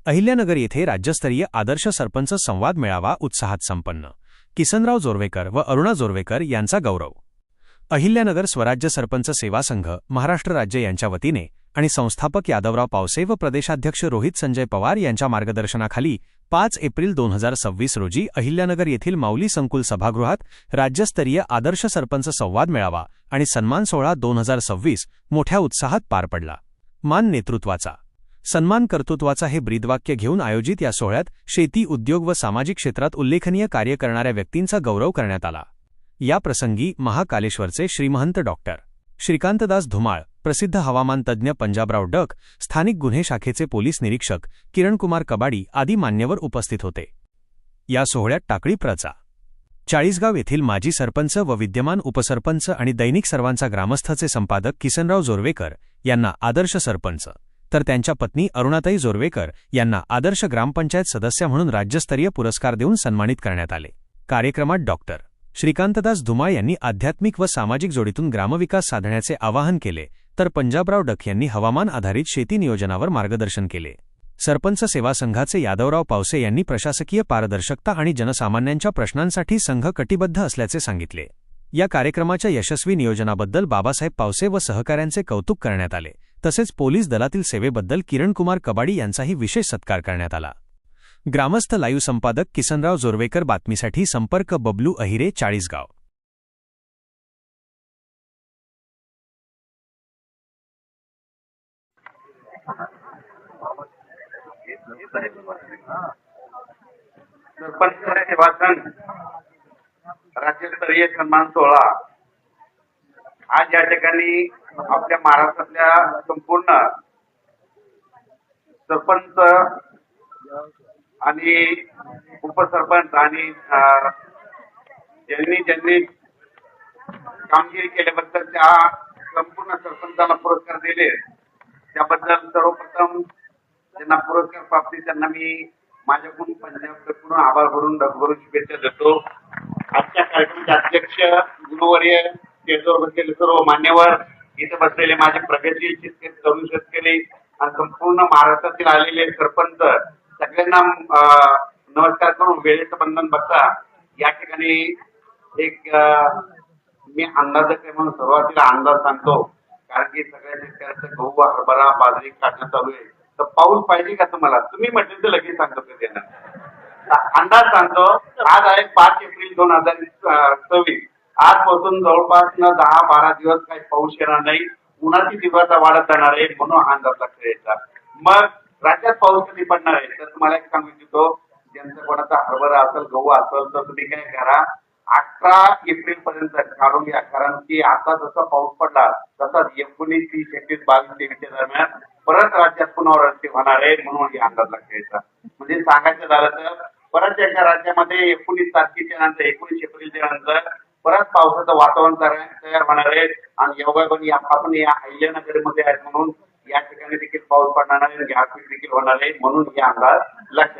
अहिल्यानगर येथे राज्यस्तरीय आदर्श सरपंच संवाद मेळावा उत्साहात संपन्न. किसनराव जोरवेकर व अरुणा जोरवेकर यांचा गौरव. अहिल्यानगर स्वराज्य सरपंच सेवा संघ महाराष्ट्र राज्य यांच्या वतीने आणि संस्थापक यादवराव पावसे व प्रदेशाध्यक्ष रोहित संजय पवार यांच्या मार्गदर्शनाखाली 5 एप्रिल 2026 रोजी अहिल्यानगर येथील माऊली संकुल सभागृहात राज्यस्तरीय आदर्श सरपंच संवाद मेळावा आणि सन्मान सोहळा 2026 मोठ्या उत्साहात पार पडला. मान नेतृत्वाचा, सन्मान कर्तृत्वाचा हे ब्रीदवाक्य घेऊन आयोजित या सोहळ्यात शेती, उद्योग व सामाजिक क्षेत्रात उल्लेखनीय कार्य करणाऱ्या व्यक्तींचा गौरव करण्यात आला. या प्रसंगी महाकालेश्वरचे श्रीमहंत डॉक्टर श्रीकांतदास धुमाळ, प्रसिद्ध हवामान तज्ज्ञ पंजाबराव डक, स्थानिक गुन्हे शाखेचे पोलीस निरीक्षक किरणकुमार कबाडी आदी मान्यवर उपस्थित होते. या सोहळ्यात टाकळी प्रचा चाळीसगाव येथील माजी सरपंच व विद्यमान उपसरपंच आणि दैनिक सर्वांचा ग्रामस्थचे संपादक किसनराव जोरवेकर यांना आदर्श सरपंच, तर त्यांच्या पत्नी अरुणाताई जोरवेकर यांना आदर्श ग्रामपंचायत सदस्य म्हणून राज्यस्तरीय पुरस्कार देऊन सन्मानित करण्यात आले. कार्यक्रमात डॉक्टर श्रीकांतदास धुमाळ यांनी आध्यात्मिक व सामाजिक जोडीतून ग्रामविकास साधण्याचे आवाहन केले, तर पंजाबराव डक यांनी हवामान आधारित शेती नियोजनावर मार्गदर्शन केले. सरपंच सेवा संघाचे यादवराव पावसे यांनी प्रशासकीय पारदर्शकता आणि जनसामान्यांच्या प्रश्नांसाठी संघ कटिबद्ध असल्याचे सांगितले. या कार्यक्रमाच्या यशस्वी नियोजनाबद्दल बाबासाहेब पावसे व सहकाऱ्यांचे कौतुक करण्यात आले. तसेच पोलीस दलातील सेवेबद्दल किरणकुमार कबाडी यांचाही विशेष सत्कार करण्यात आला. ग्रामस्थ लाईव्ह संपादक किसनराव जोरवेकर, बातमीसाठी संपर्क बबलू अहिरे, चाळीसगाव. सरपंच सेवा संघ राज्यस्तरीय सन्मान सोहळा आज या ठिकाणी आपल्या महाराष्ट्रातल्या संपूर्ण सरपंच आणि उपसरपंच आणि ज्यांनी कामगिरी केल्याबद्दल त्या संपूर्ण सरपंचाला पुरस्कार दिले त्याबद्दल सर्वप्रथम ज्यांना पुरस्कार प्राप्ती त्यांना मी माझ्याकडून पंजाबकडून आभार भरून डगभरून शुभेच्छा देतो. आजच्या कार्यक्रमाचे अध्यक्ष गुणवर्य स्टेजवर बसलेले सर्व मान्यवर, इथे बसलेले माझे प्रगतशील शेतकरी, तरुण शेतकरी आणि संपूर्ण महाराष्ट्रातील आलेले सरपंच सगळ्यांना नमस्कार करून वेळेचं बंधन बघता या ठिकाणी एक मी अंदाज म्हणून सुरुवातीला अंदाज सांगतो, कारण की सगळ्या शेतकऱ्यांचं गहू, हरभरा, बाजरी काढणं चालू आहे. तर पाऊस पाहिजे का तुम्हाला? तुम्ही म्हटलं तर लगेच सांगतो त्यांना अंदाज सांगतो. आज आहे 5 एप्रिल 2026. आजपासून जवळपास 10-12 दिवस काही पाऊस येणार नाही. उन्हाची तीव्रता वाढत जाणार आहे, म्हणून अंदाज लक्षात द्यायचा. मग राज्यात पाऊस कधी पडणार आहे तर तुम्हाला एक सांगू इच्छितो, ज्यांचा कोणाचा हरभरा असेल, गहू असेल, तर तुम्ही काय करा, 18 एप्रिल पर्यंत काढून घ्या. कारण की आता जसा पाऊस पडला तसाच 19, 30, 31, 22, 23 दरम्यान परत राज्यात पुनरावृत्ती होणार आहे, म्हणून हे अंदाज लक्षात घ्यायचा. म्हणजे सांगायचं झालं तर परत एका राज्यामध्ये 19 तारखेच्या नंतर 19 एप्रिलच्या नंतर परत पावसाचं वातावरण तयार होणार आहे. आणि योगायोगाने आपण या अहिल्यानगरमध्ये आहेत म्हणून या ठिकाणी देखील पाऊस पडणार आहे, गारपीट देखील होणार आहे, म्हणून हे अंदाज लक्षात